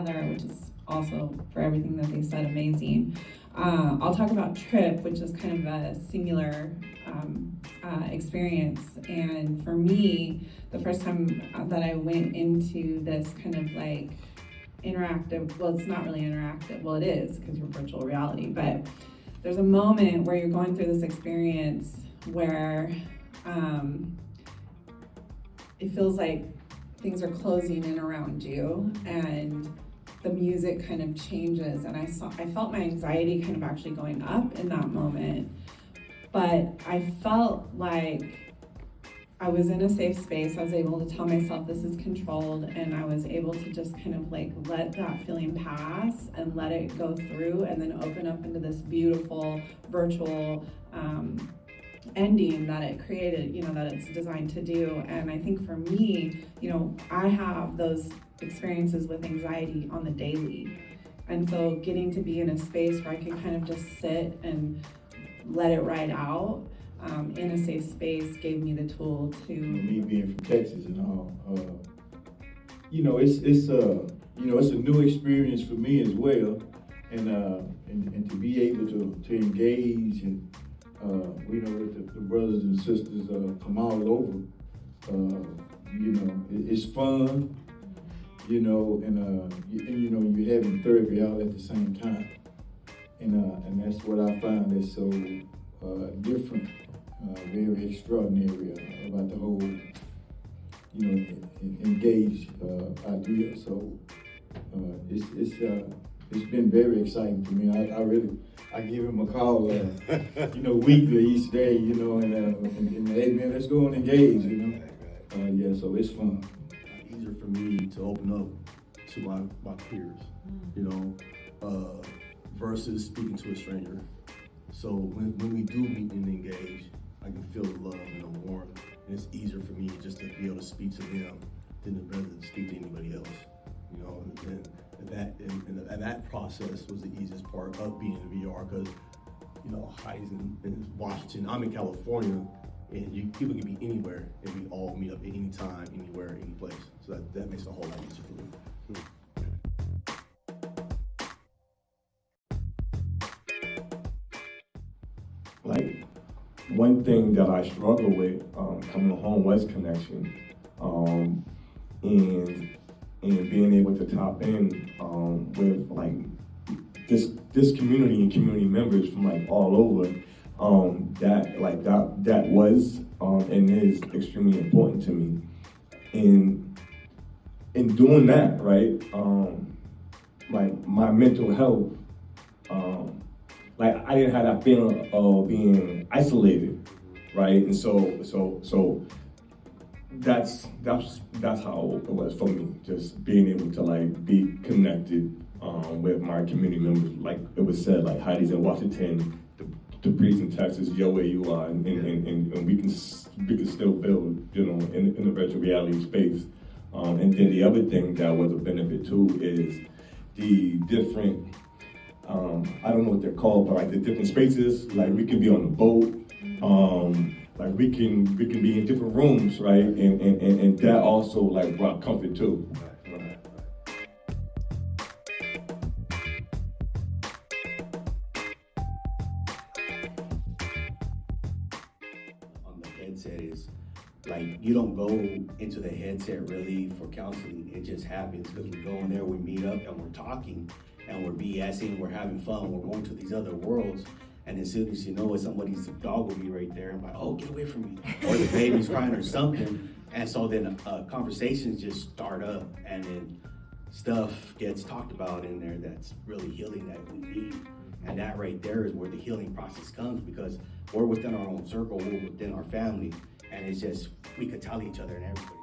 Heather, which is also, for everything that they said, amazing. I'll talk about Trip, which is kind of a singular experience. And for me, the first time that I went into this kind of like interactive, well, it's not really interactive, well, it is because you're virtual reality, but there's a moment where you're going through this experience where it feels like things are closing in around you and the music kind of changes, and I felt my anxiety kind of actually going up in that moment, but I felt like I was in a safe space. I was able to tell myself this is controlled, and I was able to just kind of like let that feeling pass and let it go through, and then open up into this beautiful virtual ending that it created, that it's designed to do. And I think for me, I have those experiences with anxiety on the daily. And so getting to be in a space where I can kind of just sit and let it ride out in a safe space gave me the tool to... Me being from Texas and all, it's a new experience for me as well. And to be able to engage and with the brothers and sisters from all over, it's fun, and you're having therapy all at the same time, and that's what I find is so different, very extraordinary about the whole, engaged idea. So it's been very exciting for me. I give him a call, weekly each day, and hey man, let's go and engage, so it's fun. Easier for me to open up to my peers, versus speaking to a stranger. So when we do meet and engage, I can feel the love and the warmth, and it's easier for me just to be able to speak to them than rather than speak to anybody else, And that process was the easiest part of being in VR because, Heidi's in Washington, I'm in California, and people can be anywhere, and we all meet up at any time, anywhere, any place. So that makes it a whole lot easier for me. Like, one thing that I struggle with coming home was connection, and being able to tap in with like this community and community members from like all over. That was and is extremely important to me. In doing that, right, like my mental health, like I didn't have that feeling of being isolated, right, and so that's how it was for me, just being able to like be connected with my community members. Like it was said, like Heidi's in Washington, Dupree's in Texas, you're where you are, and we can still build, in the virtual reality space. And then the other thing that was a benefit too is the different, I don't know what they're called, but like the different spaces. Like we can be on the boat. Like we can be in different rooms, right? And that also like brought comfort too. Right. On the headset is like you don't go into the headset really for counseling. It just happens because we go in there, we meet up, and we're talking, and we're BSing, we're having fun, we're going to these other worlds. And as soon as you know it, somebody's dog will be right there. I'm like, oh, get away from me. Or the baby's crying or something. And so then conversations just start up, and then stuff gets talked about in there that's really healing that we need. And that right there is where the healing process comes, because we're within our own circle, we're within our family, and it's just, we could tell each other and everybody.